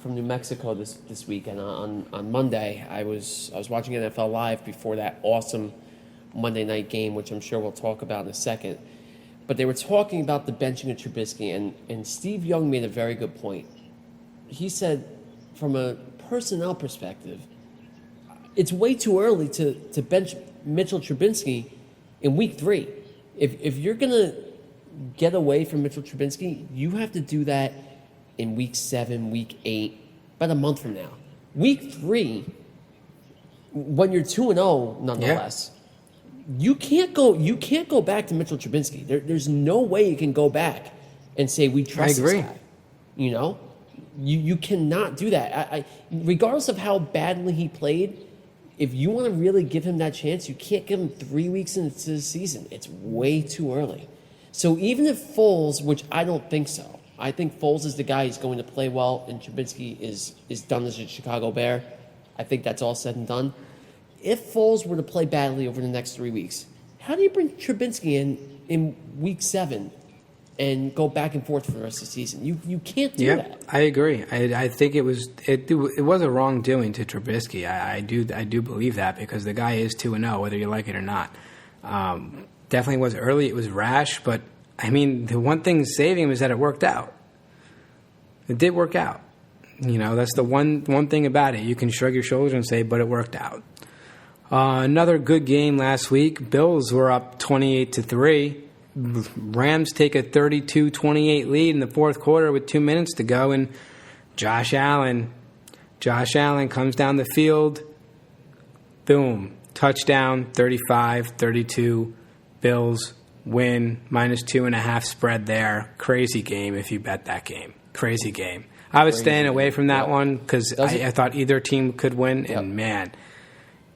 New Mexico this weekend on Monday, I was watching NFL Live before that awesome Monday night game, which I'm sure we'll talk about in a second. But they were talking about the benching of Trubisky, and Steve Young made a very good point. He said, from a personnel perspective, it's way too early to bench Mitchell Trubisky in week 3. If you're going to get away from Mitchell Trubisky, you have to do that in week 7, week 8, about a month from now. Week 3, when you're 2-0, nonetheless, you can't go back to Mitchell Trubisky. There's no way you can go back and say we trust this guy. You know, you cannot do that. I regardless of how badly he played, if you want to really give him that chance, you can't give him 3 weeks into the season. It's way too early. So even if Foles, which I don't think so, I think Foles is the guy who's going to play well, and Trubisky is done as a Chicago Bear. I think that's all said and done. If Foles were to play badly over the next 3 weeks, how do you bring Trubisky in week 7 and go back and forth for the rest of the season? You can't do that. I agree. I think it was a wrongdoing to Trubisky. I do believe that because the guy is 2-0, whether you like it or not. Definitely was early. It was rash, but I mean the one thing saving him is that it worked out. It did work out. That's the one thing about it. You can shrug your shoulders and say, but it worked out. Another good game last week. Bills were up 28-3. Rams take a 32-28 lead in the fourth quarter with 2 minutes to go, and Josh Allen comes down the field. Boom. Touchdown, 35-32. Bills win, -2.5 spread there. Crazy game if you bet that game. Crazy game. I was staying away from that one because I thought either team could win, and man,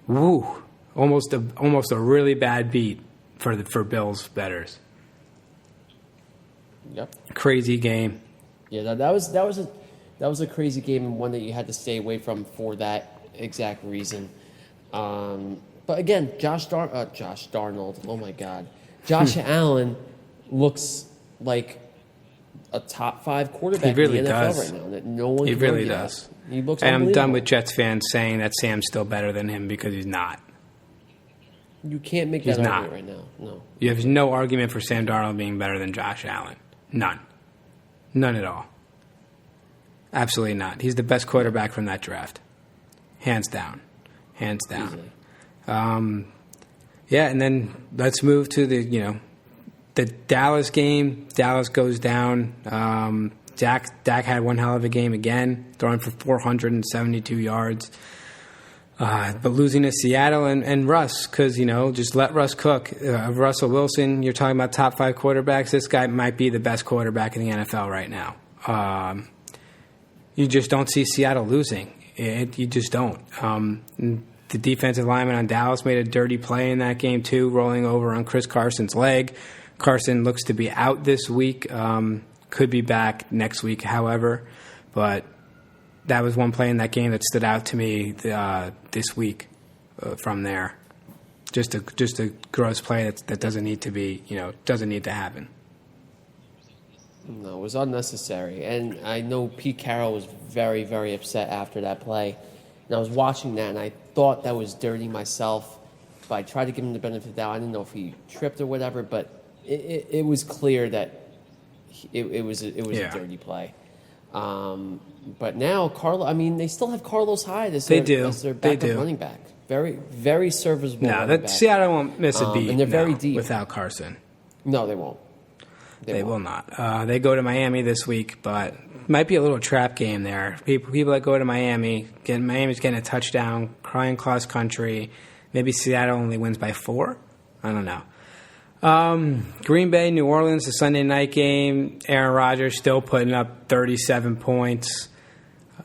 almost a really bad beat for Bills bettors. Yep. Crazy game. Yeah, that was a crazy game, and one that you had to stay away from for that exact reason. But again, Josh Darnold. Oh my God, Josh Allen looks like a top 5 quarterback He really in the NFL does. right now. That no one. He can really argue does. that. He looks. And I'm done unbelievable. with Jets fans saying that Sam's still better than him because he's not. You can't make He's that not. argument right now. No. You have no argument for Sam Darnold being better than Josh Allen. None. None at all. Absolutely not. He's the best quarterback from that draft. Hands down. Hands down. Easily. Yeah, and then let's move to the Dallas game. Dallas goes down. Dak had one hell of a game again, throwing for 472 yards. But losing to Seattle and Russ, because, just let Russ cook. Russell Wilson, you're talking about top 5 quarterbacks. This guy might be the best quarterback in the NFL right now. You just don't see Seattle losing. You just don't. The defensive lineman on Dallas made a dirty play in that game, too, rolling over on Chris Carson's leg. Carson looks to be out this week. Could be back next week, however. But that was one play in that game that stood out to me this week from there. Just a gross play that doesn't need to be, doesn't need to happen. No, it was unnecessary. And I know Pete Carroll was very, very upset after that play. And I was watching that, and I thought that was dirty myself. But I tried to give him the benefit of the doubt. I didn't know if he tripped or whatever, but it was clear that it was a dirty play. But now, they still have Carlos Hyde as their backup running back. Very, very serviceable running back. Seattle won't miss a beat and they're very deep. without Carson. No, they won't. They will not. They go to Miami this week, but might be a little trap game there. People that go to Miami's getting a touchdown, crying cross country. Maybe Seattle only wins by 4. I don't know. Green Bay, New Orleans, the Sunday night game. Aaron Rodgers still putting up 37 points.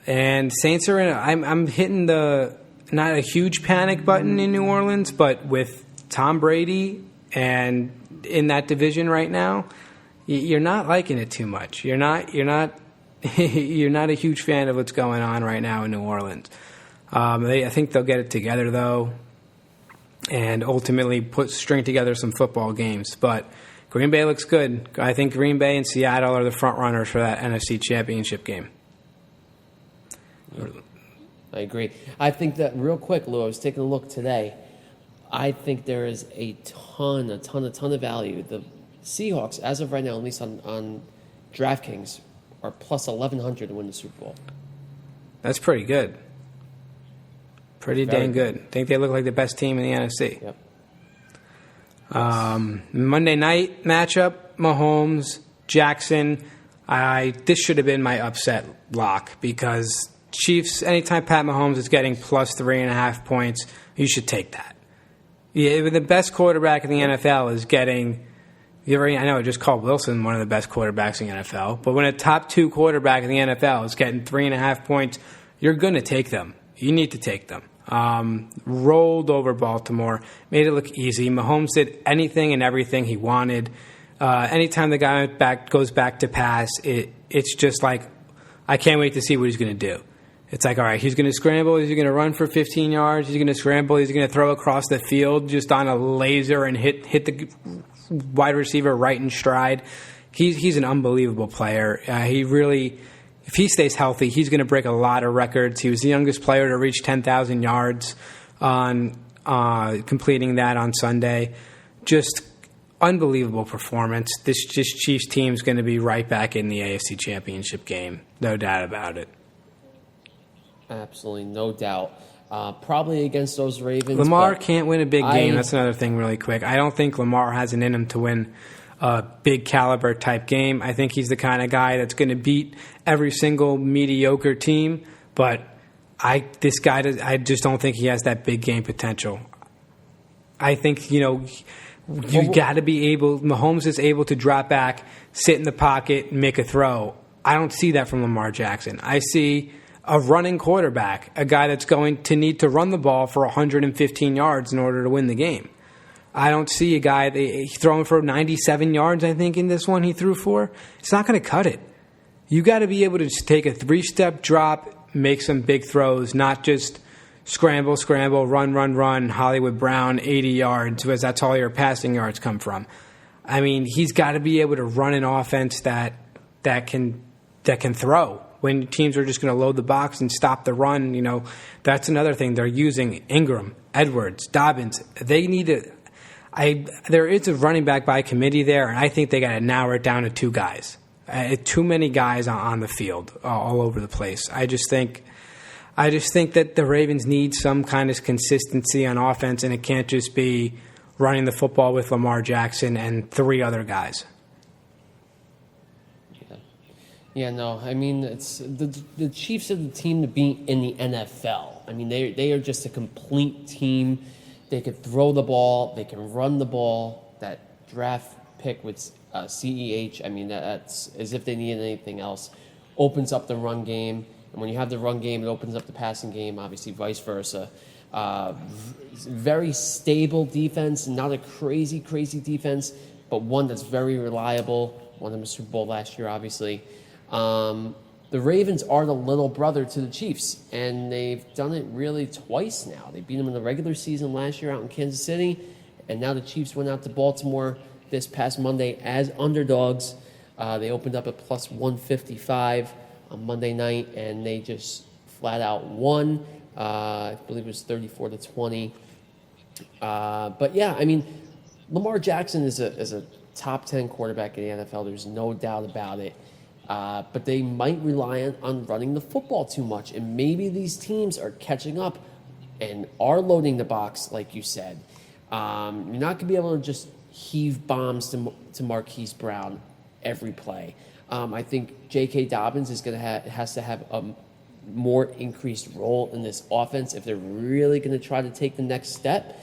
And Saints are in. I'm hitting the not a huge panic button in New Orleans, but with Tom Brady and in that division right now, you're not liking it too much. You're not you're not a huge fan of what's going on right now in New Orleans. I think they'll get it together though, and ultimately string together some football games. But Green Bay looks good. I think Green Bay and Seattle are the front runners for that NFC Championship game. I agree. I think that, real quick, Lou, I was taking a look today. I think there is a ton of value. The Seahawks, as of right now, at least on DraftKings, are plus 1,100 to win the Super Bowl. That's pretty good. Pretty dang good. I think they look like the best team in the NFC. Yep. Monday night matchup, Mahomes, Jackson. This should have been my upset lock because Chiefs, anytime Pat Mahomes is getting plus 3.5 points, you should take that. Yeah, the best quarterback in the NFL is getting, I know I just called Wilson one of the best quarterbacks in the NFL, but when a top 2 quarterback in the NFL is getting 3.5 points, you're going to take them. You need to take them. Rolled over Baltimore, made it look easy. Mahomes did anything and everything he wanted. Anytime the guy goes back to pass, it's just like, I can't wait to see what he's going to do. It's like, all right, he's going to scramble. He's going to run for 15 yards. He's going to scramble. He's going to throw across the field just on a laser and hit the wide receiver right in stride. He's an unbelievable player. He really, if he stays healthy, he's going to break a lot of records. He was the youngest player to reach 10,000 yards on completing that on Sunday. Just unbelievable performance. This Chiefs team is going to be right back in the AFC Championship game, no doubt about it. Absolutely, no doubt. Probably against those Ravens. Lamar can't win a big game. That's another thing really quick. I don't think Lamar has it in him to win a big caliber type game. I think he's the kind of guy that's going to beat every single mediocre team, but I just don't think he has that big game potential. I think, you got to be able, Mahomes is able to drop back, sit in the pocket, and make a throw. I don't see that from Lamar Jackson. I see a running quarterback, a guy that's going to need to run the ball for 115 yards in order to win the game. I don't see a guy throwing for 97 yards, I think, in this one he threw for. It's not going to cut it. You got to be able to just take a 3-step drop, make some big throws, not just scramble, run, Hollywood Brown, 80 yards, because that's all your passing yards come from. I mean, he's got to be able to run an offense that can throw. When teams are just going to load the box and stop the run, that's another thing. They're using Ingram, Edwards, Dobbins. They need to. There is a running back by committee there, and I think they got to narrow it down to 2 guys. Too many guys on the field, all over the place. I just think that the Ravens need some kind of consistency on offense, and it can't just be running the football with Lamar Jackson and 3 other guys. Yeah, no. I mean, it's the Chiefs are the team to beat in the NFL. I mean, they are just a complete team. They can throw the ball. They can run the ball. That draft pick with CEH, I mean, that's as if they needed anything else. Opens up the run game. And when you have the run game, it opens up the passing game, obviously vice versa. Very stable defense, not a crazy defense, but one that's very reliable. Won them a Super Bowl last year, obviously. The Ravens are the little brother to the Chiefs, and they've done it really twice now. They beat them in the regular season last year out in Kansas City, and now the Chiefs went out to Baltimore this past Monday as underdogs. They opened up at plus 155 on Monday night, and they just flat out won. I believe it was 34-20. But yeah, I mean, Lamar Jackson is a top 10 quarterback in the NFL. There's no doubt about it. But they might rely on running the football too much. And maybe these teams are catching up and are loading the box, like you said. You're not going to be able to just heave bombs to Marquise Brown every play. I think J.K. Dobbins has to have a more increased role in this offense if they're really going to try to take the next step.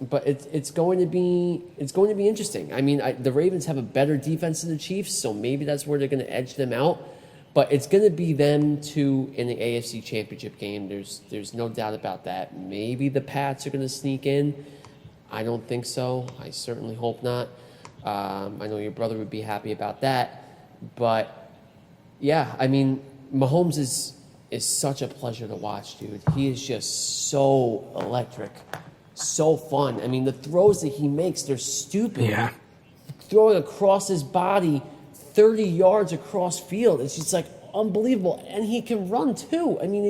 But it's going to be interesting. I mean, the Ravens have a better defense than the Chiefs, so maybe that's where they're going to edge them out. But it's going to be them two in the AFC Championship game. There's no doubt about that. Maybe the Pats are going to sneak in. I don't think so. I certainly hope not. I know your brother would be happy about that. But yeah, I mean, Mahomes is such a pleasure to watch, dude. He is just so electric. So fun. I mean, the throws that he makes, they're stupid. Yeah. Throwing across his body 30 yards across field. It's just like unbelievable. And he can run too. I mean,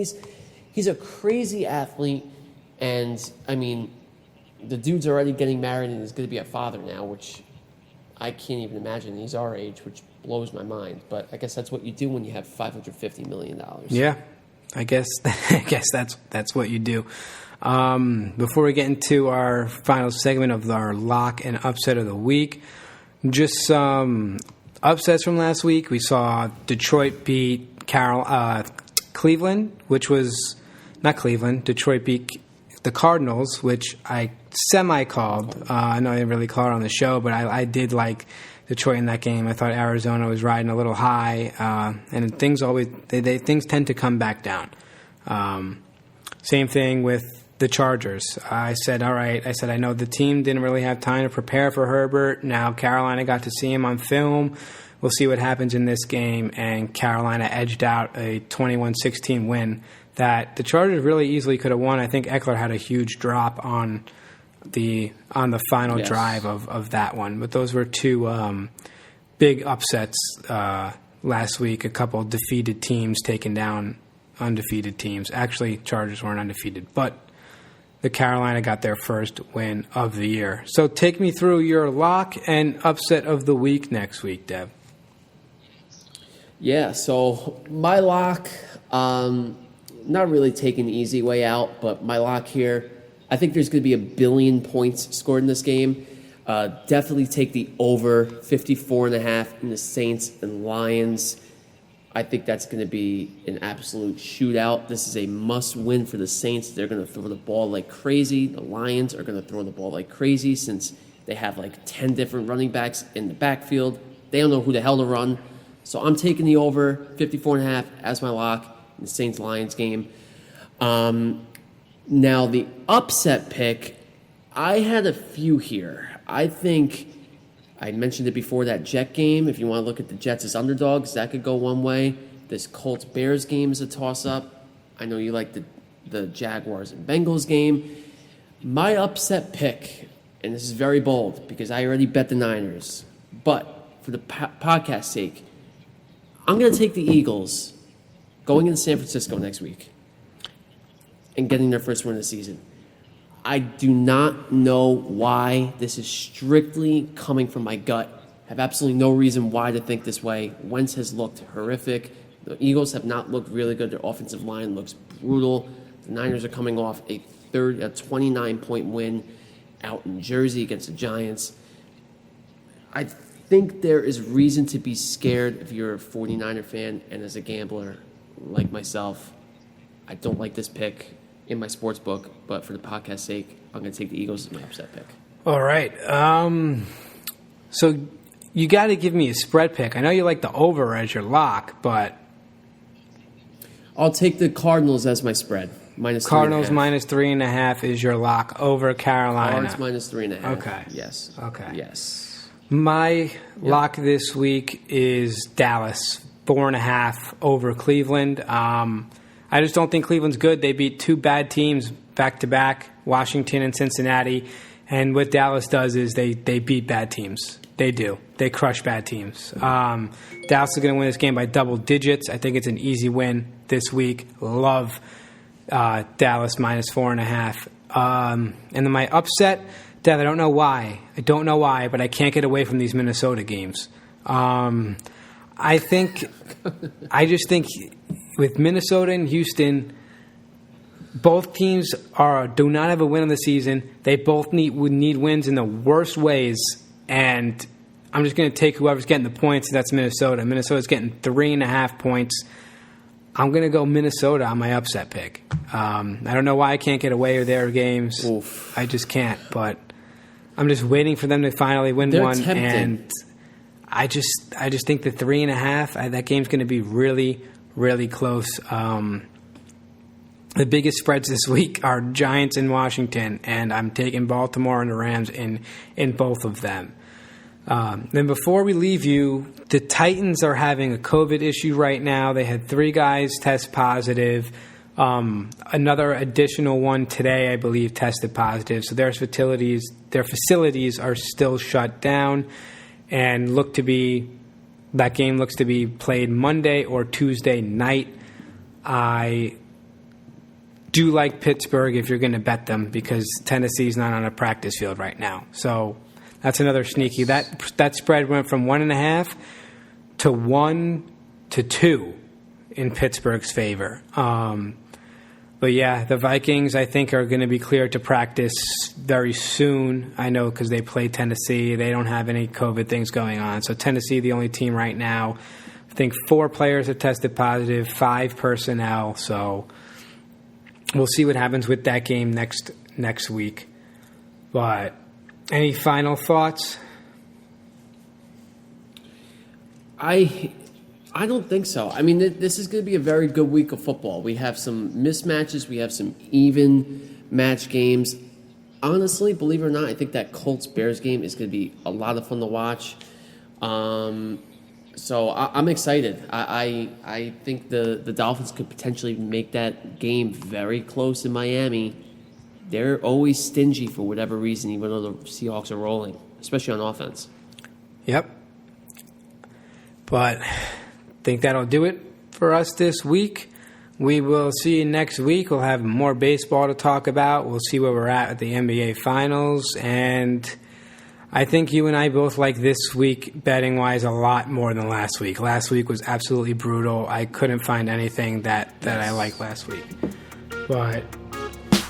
he's a crazy athlete. And I mean, the dude's already getting married and is going to be a father now, which I can't even imagine. He's our age, which blows my mind. But I guess that's what you do when you have $550 million. Yeah. I guess that's what you do. Before we get into our final segment of our lock and upset of the week, just some upsets from last week. We saw Detroit beat Cleveland, which was not Cleveland. Detroit beat the Cardinals, which I semi-called. I know I didn't really call it on the show, but I did like Detroit in that game. I thought Arizona was riding a little high, and things things tend to come back down. Same thing with the Chargers. I said, all right. I know the team didn't really have time to prepare for Herbert. Now Carolina got to see him on film. We'll see what happens in this game. And Carolina edged out a 21-16 win that the Chargers really easily could have won. I think Eckler had a huge drop on the final drive of that one. But those were two big upsets last week. A couple defeated teams taking down undefeated teams. Actually, Chargers weren't undefeated, but the Carolina got their first win of the year. So take me through your lock and upset of the week next week, Dev. Yeah, so my lock, not really taking the easy way out, but my lock here, I think there's going to be 1 billion points scored in this game. Definitely take the over 54.5 in the Saints and Lions. I think that's going to be an absolute shootout. This is a must-win for the Saints. They're going to throw the ball like crazy. The Lions are going to throw the ball like crazy since they have like 10 different running backs in the backfield. They don't know who the hell to run. So I'm taking the over 54.5 as my lock in the Saints-Lions game. Now, the upset pick, I had a few here. I think I mentioned it before, that Jet game. If you want to look at the Jets as underdogs, that could go one way. This Colts-Bears game is a toss-up. I know you like the Jaguars and Bengals game. My upset pick, and this is very bold because I already bet the Niners, but for the podcast sake, I'm going to take the Eagles going into San Francisco next week and getting their first win of the season. I do not know why. This is strictly coming from my gut. I have absolutely no reason why to think this way. Wentz has looked horrific. The Eagles have not looked really good. Their offensive line looks brutal. The Niners are coming off a 29-point win out in Jersey against the Giants. I think there is reason to be scared if you're a 49er fan, and as a gambler like myself, I don't like this pick in my sports book, but for the podcast's sake, I'm going to take the Eagles as my upset pick. All right. So you got to give me a spread pick. I know you like the over as your lock, but I'll take the Cardinals as my spread. Cardinals -3.5. -3.5 is your lock over Carolina. Cards -3.5. Okay. Yes. Okay. Yes. My lock this week is Dallas 4.5 over Cleveland. I just don't think Cleveland's good. They beat 2 bad teams back-to-back, Washington and Cincinnati. And what Dallas does is they beat bad teams. They do. They crush bad teams. Dallas is going to win this game by double digits. I think it's an easy win this week. Love Dallas -4.5. And then my upset, Dev, I don't know why. But I can't get away from these Minnesota games. I just think with Minnesota and Houston, both teams do not have a win in the season. They both need wins in the worst ways, and I'm just going to take whoever's getting the points, and that's Minnesota. Minnesota's getting 3.5 points. I'm going to go Minnesota on my upset pick. I don't know why I can't get away with their games. Oof. I just can't, but I'm just waiting for them to finally win They're one. tempting. And I just think the 3.5, that game's going to be really, really close. The biggest spreads this week are Giants and Washington, and I'm taking Baltimore and the Rams in both of them. Then before we leave you, the Titans are having a COVID issue right now. They had 3 guys test positive. Another additional one today, I believe, tested positive. So their facilities are still shut down, and that game looks to be played Monday or Tuesday night. I do like Pittsburgh if you're going to bet them, because Tennessee's not on a practice field right now. So that's another sneaky. That spread went from 1.5 to 1 to 2 in Pittsburgh's favor. But yeah, the Vikings, I think, are going to be cleared to practice very soon. I know because they play Tennessee. They don't have any COVID things going on. So Tennessee, the only team right now. I think 4 players have tested positive, 5 personnel. So we'll see what happens with that game next week. But any final thoughts? I don't think so. I mean, this is going to be a very good week of football. We have some mismatches. We have some even match games. Honestly, believe it or not, I think that Colts-Bears game is going to be a lot of fun to watch. So I'm excited. I think the Dolphins could potentially make that game very close in Miami. They're always stingy for whatever reason, even though the Seahawks are rolling, especially on offense. Yep. But I think that'll do it for us this week. We will see you next week. We'll have more baseball to talk about. We'll see where we're at the NBA Finals. And I think you and I both like this week, betting-wise, a lot more than last week. Last week was absolutely brutal. I couldn't find anything that I liked last week. But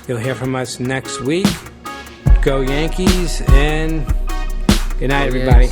you'll hear from us next week. Go Yankees, and good night, everybody.